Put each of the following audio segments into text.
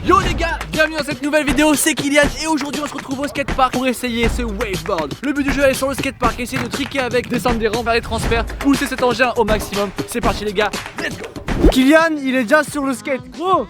Yo les gars, bienvenue dans cette nouvelle vidéo, c'est Kylian et aujourd'hui on se retrouve au skatepark pour essayer ce waveboard. Le but du jeu est aller sur le skatepark, essayer de tricker avec, descendre des rampes, faire les transferts, pousser cet engin au maximum. C'est parti les gars, let's go. Kylian il est déjà sur le skate. Gros,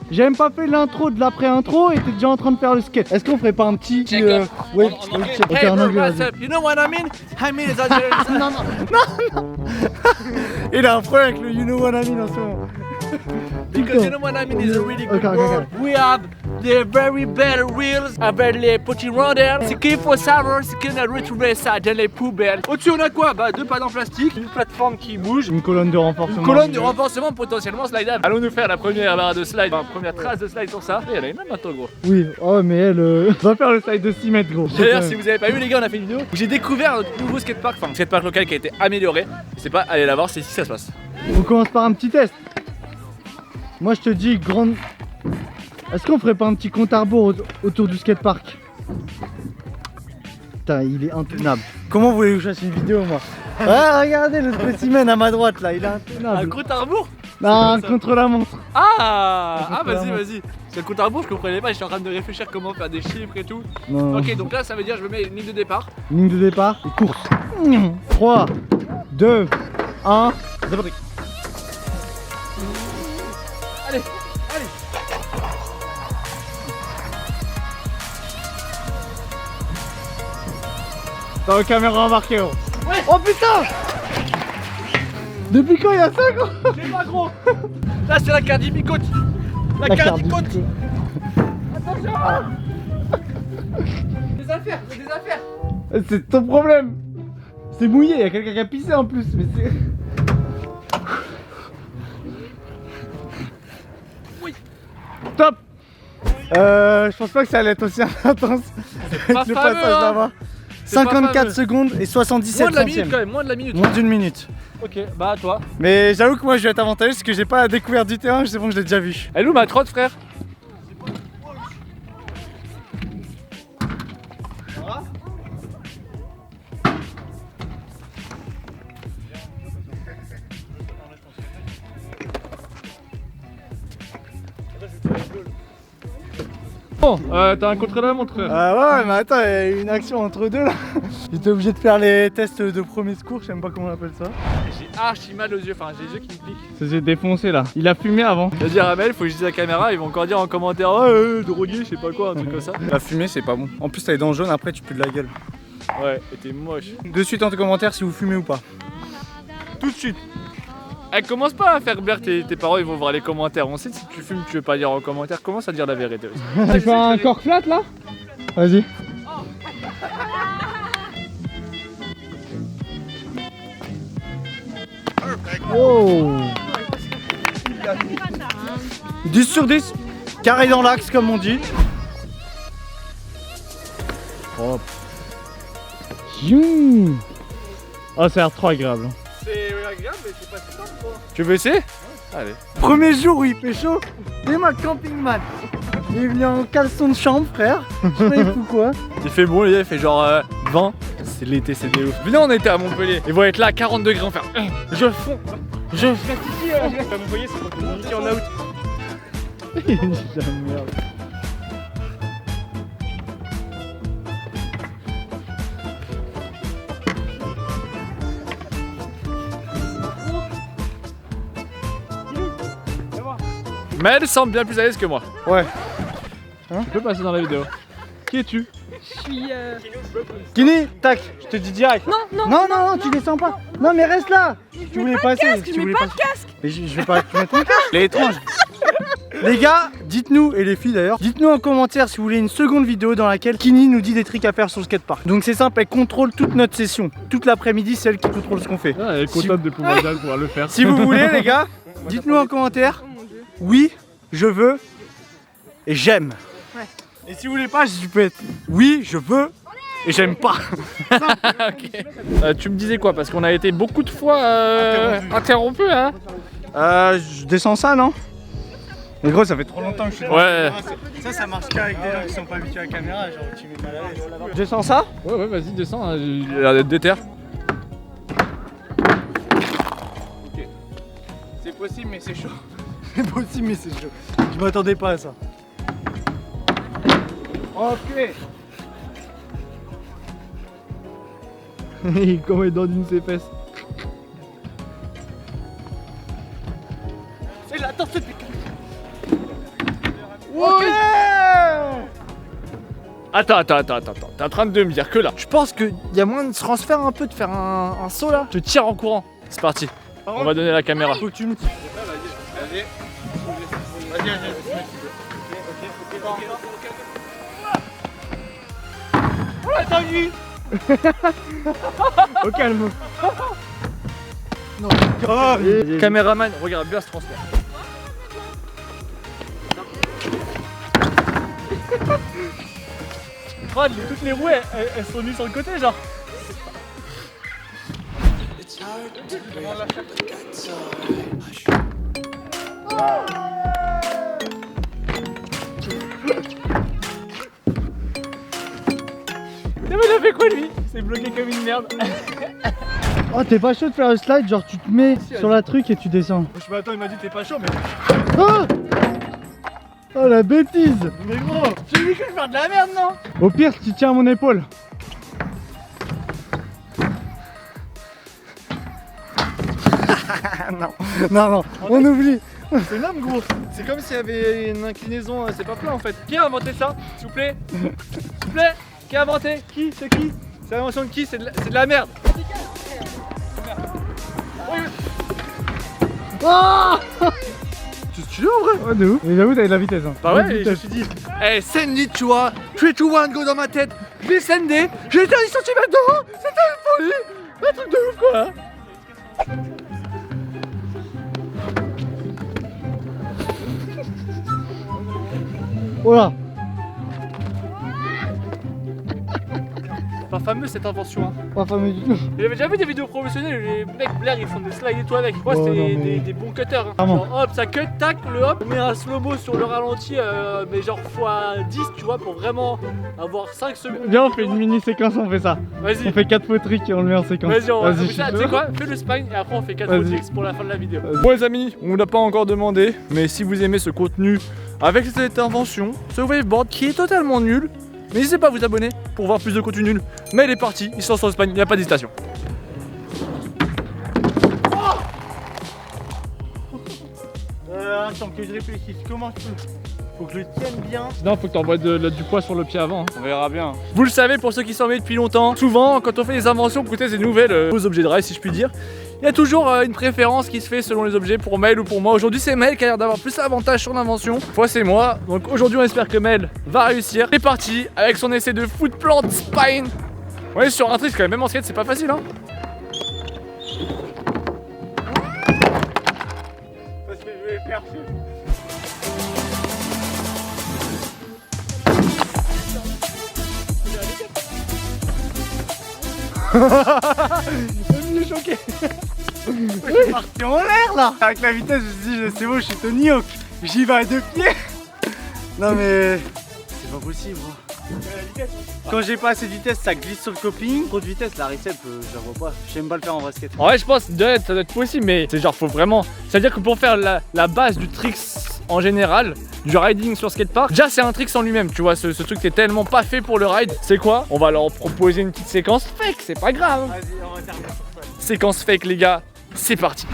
j'ai même pas fait l'intro de l'après-intro et t'es déjà en train de faire le skate. Est-ce qu'on ferait pas un petit wave check? Ok, Hey en bro, anglais, what's vas-y. up? You know what I mean? I mean it's Algerian. Non. Il a un problème avec le you know what I mean en ce moment. Because you know what I mean is a really good Okay, word. We have the very better wheels avec les petits rondelles. Ce qu'il faut savoir, c'est qu'on a retrouvé ça dans les poubelles. Au-dessus, on a quoi? Bah, deux panneaux en plastique, une plateforme qui bouge, Une colonne de renforcement. une colonne de renforcement potentiellement slidable. Allons nous faire la première barre de slide, enfin, première trace de slide sur ça. Et elle a une même maintenant, gros. Oui, oh mais elle va faire le slide de 6 mètres gros. D'ailleurs, si vous avez pas vu, les gars, on a fait une vidéo où j'ai découvert notre nouveau skatepark, enfin, skatepark local qui a été amélioré. C'est pas aller la voir, c'est ici que ça se passe. On commence par un petit test. Moi je te dis grande. Est-ce qu'on ferait pas un petit compte à rebours autour du skatepark? Putain, il est intenable. Comment voulez-vous que je fasse une vidéo moi? Ah regardez le spécimen à ma droite là, il est intenable. Un compte à rebours? Non, contre la montre. Ah, vas-y, vas-y. C'est le compte à rebours, je comprenais pas, j'étais en train de réfléchir comment faire des chiffres et tout. Non. Ok, donc là, ça veut dire je me mets une ligne de départ. Ligne de départ et course. 3, 2, 1, c'est parti. Allez, allez. Dans la caméra embarquée gros. Ouais. Oh putain. Depuis quand il y a ça gros? Je sais pas, gros. Là, c'est la cardibicote. La cardibicote. Attention. Des affaires, c'est des affaires. C'est ton problème. C'est mouillé, il y a quelqu'un qui a pissé en plus. Mais c'est... Oui. Top. Je pense pas que ça allait être aussi intense pas avec le fameux, passage hein. là-bas. C'est pas 54 fameux. secondes et 77 Moins de la minute centièmes. quand même, moins de la minute. Moins d'une minute. Ok, bah à toi. Mais j'avoue que moi je vais être avantagé parce que j'ai pas la découverte du terrain, c'est bon, je l'ai déjà vu. Elle est où ma trotte, frère? Bon, t'as un contre la montre, frère. Ouais, mais attends, il y a eu une action entre deux là. J'étais obligé de faire les tests de premier secours, je sais même pas comment on appelle ça. J'ai archi mal aux yeux, enfin j'ai les yeux qui me piquent. Ça s'est défoncé là. Il a fumé avant. Je vais dire à Mel, faut que je dise à la caméra, ils vont encore dire en commentaire oh, drogué, je sais pas quoi, un truc comme ça. La fumée c'est pas bon. En plus t'as les dents jaunes, après tu pues de la gueule. Ouais, et t'es moche. De suite en commentaire si vous fumez ou pas. Tout de suite. Eh, commence pas à faire blaire tes parents, ils vont voir les commentaires. On sait que si tu fumes, tu veux pas dire en commentaire, commence à dire la vérité aussi. Tu fais un cork flat là? Vas-y. Oh. 10 sur 10. Carré dans l'axe comme on dit. Hop. Oh, ça a l'air trop agréable. C'est agréable, mais c'est pas si simple quoi. Tu veux essayer? Allez. Premier jour où il fait chaud, c'est ma campingman. Il est venu en caleçon de chambre, frère. Je sais pas, il fout quoi. Il fait bon, les gars, il fait genre 20. C'est l'été, c'est des ouf. Venez, on était à Montpellier. Ils vont être là à 40 degrés, on va faire. Je fonds. Je reste ici, à Montpellier, c'est quand on est en out. Il est dit la merde. Mais elle semble bien plus à l'aise que moi. Ouais. Tu peux passer dans la vidéo. Qui es-tu? Je suis. Kini, tac, je te dis direct. Non, Non, tu descends pas. Non, mais reste là. Tu voulais passer. je mets pas de casque. Mais je vais pas te mettre ton casque. Il est étrange. Les gars, dites-nous, et les filles d'ailleurs, dites-nous en commentaire si vous voulez une seconde vidéo dans laquelle Kini nous dit des trucs à faire sur le skatepark. Donc c'est simple, elle contrôle toute notre session. Toute l'après-midi, c'est elle qui contrôle ce qu'on fait. Elle est contente de pouvoir le faire. Si vous voulez, les gars, dites-nous en commentaire. Oui, je veux et j'aime. Ouais. Et si vous voulez pas, je peux être oui, je veux et j'aime pas. Ok. Tu me disais quoi? Parce qu'on a été beaucoup de fois interrompu, hein? Je descends ça, non? Mais gros, ça fait trop longtemps que je suis Ouais. Ça marche qu'avec des gens qui sont pas habitués à la caméra, genre tu mets mal à l'aise. Je descends ça? Ouais, vas-y, descends, hein. Il a l'air d'être déter. C'est possible, mais c'est chaud. C'est possible, mais c'est chaud. Je m'attendais pas à ça. Ok. Comment il donne ses fesses. C'est là, attends, c'est piquant. Ok. Attends, t'es en train de me dire que là, je pense qu'il y a moyen de se transférer un peu, de faire un saut là. Je tire en courant. C'est parti. On va donner la caméra. Faut que tu nous tires. Vas-y. Attends, lui. Au calme. Non. Caméraman, regarde bien ce transfert. Regarde, toutes les roues elles sont mises sur le côté genre. Mais il a fait quoi lui? C'est bloqué comme une merde. Oh, t'es pas chaud de faire le slide, genre tu te mets sur la truc et tu descends. Je m'attends, il m'a dit t'es pas chaud mais. Oh, oh la bêtise. Mais gros, j'ai dit que je vais faire de la merde non? Au pire, tu tiens à mon épaule. Non, on oublie. C'est énorme gros. C'est comme s'il y avait une inclinaison, c'est pas plat en fait. Qui a inventé ça? S'il vous plaît? S'il vous plaît? Qui a inventé? Qui? C'est qui? C'est l'invention de qui? C'est de la merde. Oh, C'est stylé en vrai. oh de ouf. Et j'avoue, t'avais de la vitesse. Hein. Bah ouais, je me suis dit, eh, Sandy, tu vois, 3, 2, 1, go dans ma tête. Je l'ai sendé, j'ai été à 10 cm devant, c'était une folie. Un truc de ouf quoi. Voilà. Pas fameux cette invention hein. Pas fameux du tout. J'avais déjà vu des vidéos promotionnelles, les mecs Blair ils font des slides et tout avec. Moi Oh, c'est non, mais- des bons cutters. Hein. Vraiment. Genre hop, ça cut, tac, le hop, on met un slow-mo sur le ralenti, mais genre x10 tu vois, pour vraiment avoir 5 secondes. Viens, on fait une mini séquence, on fait ça. Vas-y, On fait 4 faux tricks et on le met en séquence. vas-y, on va Vas-y, tu sais quoi, fais le spine et après on fait 4 Vas-y. tricks pour la fin de la vidéo. Vas-y. Bon les amis, on vous l'a pas encore demandé, mais si vous aimez ce contenu avec cette invention, ce waveboard qui est totalement nul, n'hésitez pas à vous abonner pour voir plus de contenu nul. Mais il est parti, il se lance en Espagne, il n'y a pas d'hésitation. Attends que je réfléchisse, comment je peux? Faut que je le tienne bien. Sinon, faut que t'envoies du poids sur le pied avant. On verra bien. Vous le savez, pour ceux qui s'en mettent depuis longtemps, souvent, quand on fait des inventions pour tester des nouvelles aux objets de rail, si je puis dire, il y a toujours une préférence qui se fait selon les objets pour Maël ou pour moi. Aujourd'hui, c'est Maël qui a l'air d'avoir plus d'avantages sur l'invention. Cette fois, c'est moi. Donc aujourd'hui, on espère que Maël va réussir. C'est parti avec son essai de foot plant spine. Ouais, sur un trick, quand même, même en skate, c'est pas facile, hein. Parce que je vais faire Il est choqué. Je suis parti en l'air là. Avec la vitesse, je me suis dit, c'est bon, je suis Tony Hawk. J'y vais à 2 pieds. Non mais c'est pas possible. Quand j'ai pas assez de vitesse, ça glisse sur le coping. Trop de vitesse, la recette, je la vois pas. J'aime pas le faire en vrai skate. En vrai, je pense que ça doit être possible, mais c'est genre, faut vraiment. C'est-à-dire que pour faire la base du tricks en général, du riding sur skatepark, déjà c'est un tricks en lui-même, tu vois. Ce truc qui est tellement pas fait pour le ride. C'est quoi? On va leur proposer une petite séquence fake, c'est pas grave. Vas-y, on va terminer sur ça. Séquence fake, les gars, c'est parti.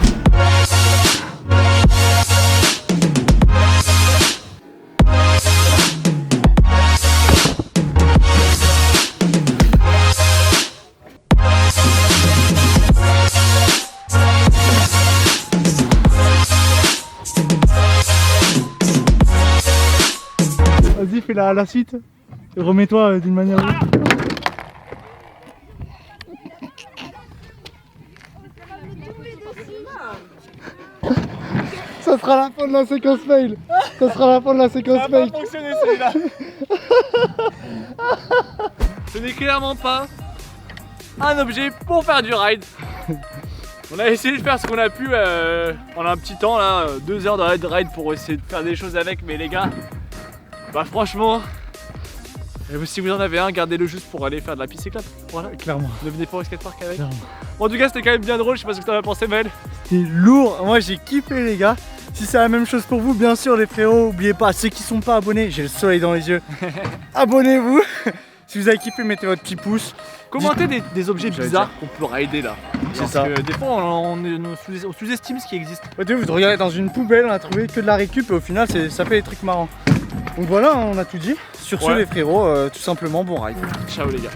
Vas-y, fais la suite. Et remets-toi d'une manière ou d'une autre. Ça sera la fin de la séquence fail. Ça sera la fin de la séquence Ça va fail. pas fonctionner celui-là. Ce n'est clairement pas un objet pour faire du ride. On a essayé de faire ce qu'on a pu en un petit temps là, 2 heures de ride pour essayer de faire des choses avec, mais les gars, bah franchement, si vous en avez un, gardez-le juste pour aller faire de la piste cyclable. Voilà, Clairement. ne venez pas au skatepark avec. Clairement. Bon, en tout cas, c'était quand même bien drôle, je sais pas ce que t'en as pensé, Maël. c'était lourd. Moi j'ai kiffé les gars. Si c'est la même chose pour vous, bien sûr les frérots, n'oubliez pas, ceux qui sont pas abonnés, j'ai le soleil dans les yeux. Abonnez-vous. Si vous avez kiffé, mettez votre petit pouce. Commentez des objets J'allais bizarres qu'on peut rider là. C'est Parce ça. que des fois on sous-estime ce qui existe. Ouais, vous regardez dans une poubelle, on a trouvé que de la récup et au final ça fait des trucs marrants. Donc voilà, on a tout dit. Sur ce Ouais. les frérots, tout simplement bon ride. Ciao les gars.